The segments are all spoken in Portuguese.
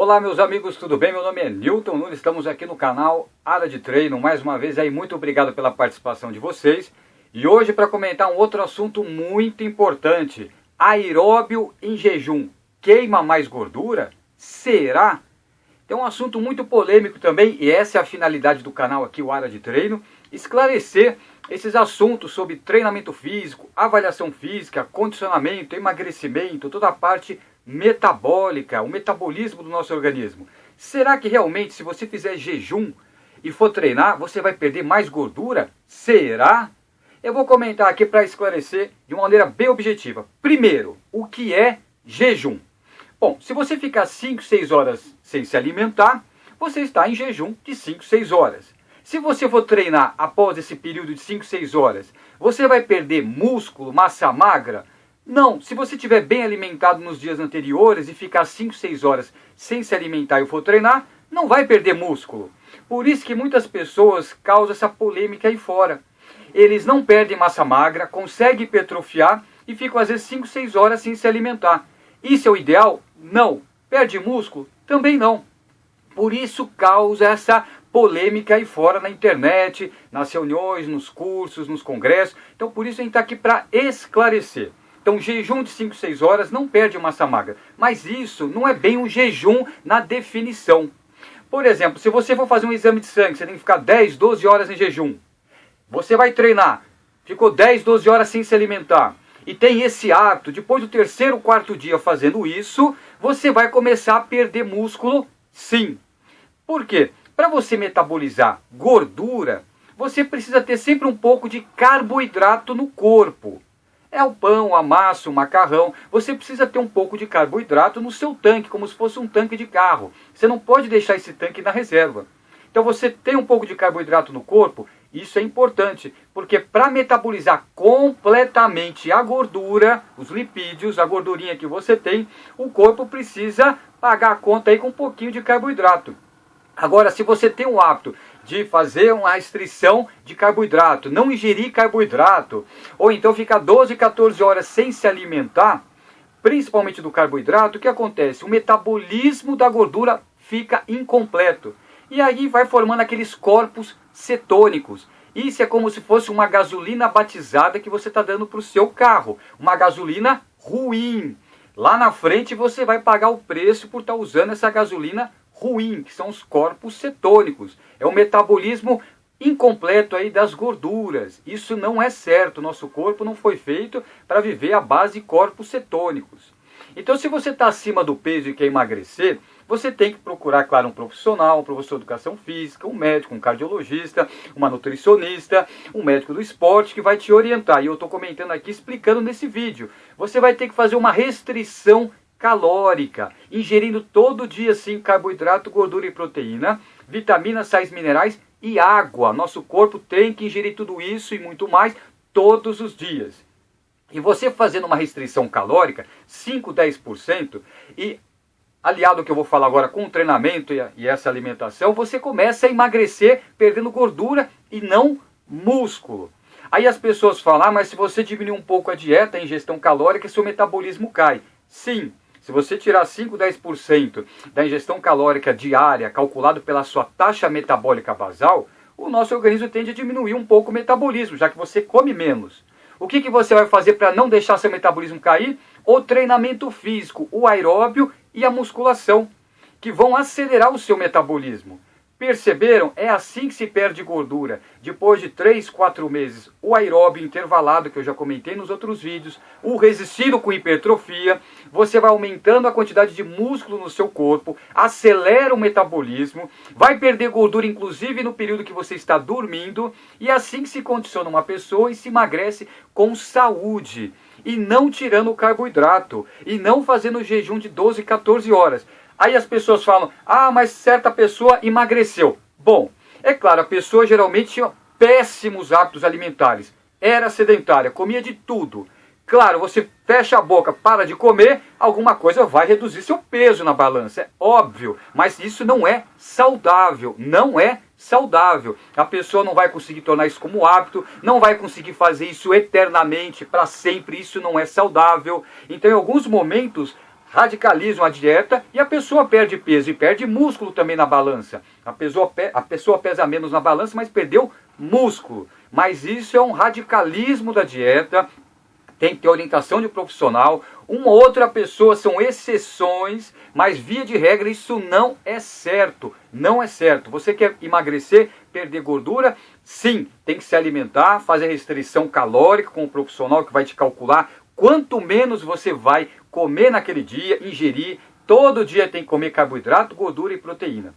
Olá meus amigos, tudo bem? Meu nome é Newton Nunes, estamos aqui no canal Área de Treino. Mais uma vez aí, muito obrigado pela participação de vocês. E hoje para comentar um outro assunto muito importante. Aeróbio em jejum queima mais gordura? Será? É um assunto muito polêmico também e essa é a finalidade do canal aqui, o Área de Treino. Esclarecer esses assuntos sobre treinamento físico, avaliação física, condicionamento, emagrecimento, toda a parte metabólica, o metabolismo do nosso organismo. Será que realmente se você fizer jejum e for treinar, você vai perder mais gordura? Será? Eu vou comentar aqui para esclarecer de uma maneira bem objetiva. Primeiro, o que é jejum? Bom, se você ficar 5, 6 horas sem se alimentar, você está em jejum de 5, 6 horas. Se você for treinar após esse período de 5, 6 horas, você vai perder músculo, massa magra? Não, se você estiver bem alimentado nos dias anteriores e ficar 5, 6 horas sem se alimentar e for treinar, não vai perder músculo. Por isso que muitas pessoas causam essa polêmica aí fora. Eles não perdem massa magra, conseguem hipertrofiar e ficam às vezes 5, 6 horas sem se alimentar. Isso é o ideal? Não. Perde músculo? Também não. Por isso causa essa polêmica aí fora na internet, nas reuniões, nos cursos, nos congressos. Então por isso a gente está aqui para esclarecer. Então, jejum de 5, 6 horas não perde massa magra. Mas isso não é bem um jejum na definição. Por exemplo, se você for fazer um exame de sangue, você tem que ficar 10, 12 horas em jejum. Você vai treinar, ficou 10, 12 horas sem se alimentar. E tem esse hábito, depois do terceiro, quarto dia fazendo isso, você vai começar a perder músculo, sim. Por quê? Para você metabolizar gordura, você precisa ter sempre um pouco de carboidrato no corpo. É o pão, a massa, o macarrão. Você precisa ter um pouco de carboidrato no seu tanque, como se fosse um tanque de carro. Você não pode deixar esse tanque na reserva. Então você tem um pouco de carboidrato no corpo, isso é importante, porque para metabolizar completamente a gordura, os lipídios, a gordurinha que você tem, o corpo precisa pagar a conta aí com um pouquinho de carboidrato. Agora, se você tem o hábito de fazer uma restrição de carboidrato, não ingerir carboidrato, ou então ficar 12, 14 horas sem se alimentar, principalmente do carboidrato, o que acontece? O metabolismo da gordura fica incompleto. E aí vai formando aqueles corpos cetônicos. Isso é como se fosse uma gasolina batizada que você está dando para o seu carro. Uma gasolina ruim. Lá na frente você vai pagar o preço por estar usando essa gasolina ruim, que são os corpos cetônicos. É o metabolismo incompleto aí das gorduras. Isso não é certo. Nosso corpo não foi feito para viver à base de corpos cetônicos. Então, se você está acima do peso e quer emagrecer, você tem que procurar, claro, um profissional, um professor de educação física, um médico, um cardiologista, uma nutricionista, um médico do esporte que vai te orientar. E eu estou comentando aqui, explicando nesse vídeo. Você vai ter que fazer uma restrição calórica, ingerindo todo dia sim carboidrato, gordura e proteína, vitaminas, sais minerais e água. Nosso corpo tem que ingerir tudo isso e muito mais todos os dias. E você fazendo uma restrição calórica, 5, 10%, e aliado ao que eu vou falar agora com o treinamento e essa alimentação, você começa a emagrecer perdendo gordura e não músculo. Aí as pessoas falam, mas se você diminuir um pouco a dieta, a ingestão calórica, seu metabolismo cai. Sim. Se você tirar 5, 10% da ingestão calórica diária, calculado pela sua taxa metabólica basal, o nosso organismo tende a diminuir um pouco o metabolismo, já que você come menos. O que você vai fazer para não deixar seu metabolismo cair? O treinamento físico, o aeróbio e a musculação, que vão acelerar o seu metabolismo. Perceberam? É assim que se perde gordura. Depois de 3, 4 meses, o aeróbio intervalado, que eu já comentei nos outros vídeos, o resistido com hipertrofia, você vai aumentando a quantidade de músculo no seu corpo, acelera o metabolismo, vai perder gordura inclusive no período que você está dormindo, e é assim que se condiciona uma pessoa e se emagrece com saúde, e não tirando o carboidrato, e não fazendo jejum de 12, 14 horas. Aí as pessoas falam, mas certa pessoa emagreceu. Bom, é claro, a pessoa geralmente tinha péssimos hábitos alimentares. Era sedentária, comia de tudo. Claro, você fecha a boca, para de comer, alguma coisa vai reduzir seu peso na balança. É óbvio, mas isso não é saudável. Não é saudável. A pessoa não vai conseguir tornar isso como hábito, não vai conseguir fazer isso eternamente, para sempre. Isso não é saudável. Então, em alguns momentos, radicalizam a dieta e a pessoa perde peso e perde músculo também na balança. A pessoa pesa menos na balança, mas perdeu músculo. Mas isso é um radicalismo da dieta, tem que ter orientação de profissional. Uma outra pessoa são exceções, mas via de regra isso não é certo. Não é certo. Você quer emagrecer, perder gordura? Sim, tem que se alimentar, fazer restrição calórica com o profissional que vai te calcular quanto menos você vai comer naquele dia, ingerir. Todo dia tem que comer carboidrato, gordura e proteína.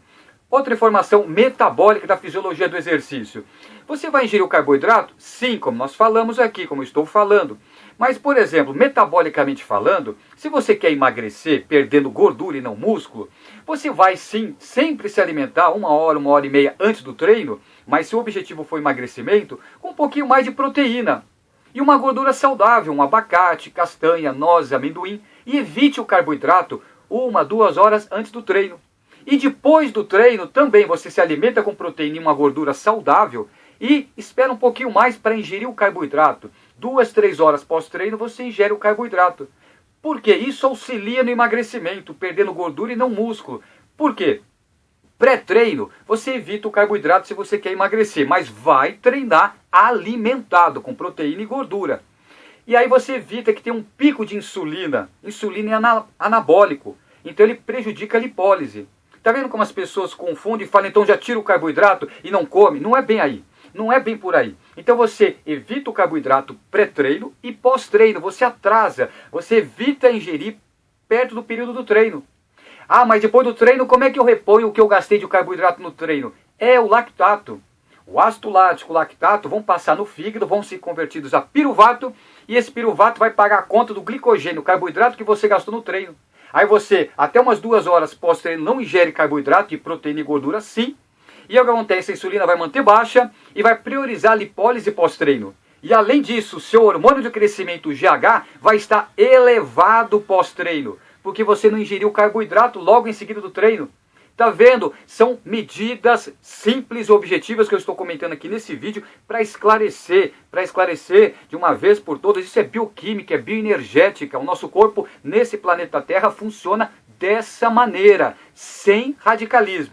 Outra informação metabólica da fisiologia do exercício. Você vai ingerir o carboidrato? Sim, como nós falamos aqui, como eu estou falando. Mas, por exemplo, metabolicamente falando, se você quer emagrecer perdendo gordura e não músculo, você vai sim sempre se alimentar 1 hora e meia antes do treino, mas se o objetivo for emagrecimento, com um pouquinho mais de proteína. E uma gordura saudável, um abacate, castanha, nozes, amendoim. E evite o carboidrato 1, 2 horas antes do treino. E depois do treino também você se alimenta com proteína e uma gordura saudável e espera um pouquinho mais para ingerir o carboidrato. 2, 3 horas pós-treino você ingere o carboidrato. Por quê? Isso auxilia no emagrecimento, perdendo gordura e não músculo. Por quê? Pré-treino, você evita o carboidrato se você quer emagrecer, mas vai treinar alimentado com proteína e gordura. E aí você evita que tenha um pico de insulina. Insulina é anabólico, então ele prejudica a lipólise. Tá vendo como as pessoas confundem e falam, então já tira o carboidrato e não come? Não é bem aí. Não é bem por aí. Então você evita o carboidrato pré-treino e pós-treino. Você atrasa. Você evita ingerir perto do período do treino. Ah, mas depois do treino, como é que eu reponho o que eu gastei de carboidrato no treino? É o lactato. O ácido lático e o lactato vão passar no fígado, vão ser convertidos a piruvato. E esse piruvato vai pagar a conta do glicogênio, o carboidrato que você gastou no treino. Aí você, até umas 2 horas pós-treino, não ingere carboidrato e proteína e gordura, sim. E o que acontece? A insulina vai manter baixa e vai priorizar a lipólise pós-treino. E além disso, o seu hormônio de crescimento, o GH, vai estar elevado pós-treino, porque você não ingeriu carboidrato logo em seguida do treino. Tá vendo? São medidas simples e objetivas que eu estou comentando aqui nesse vídeo para esclarecer de uma vez por todas. Isso é bioquímica, é bioenergética. O nosso corpo nesse planeta Terra funciona dessa maneira, sem radicalismo.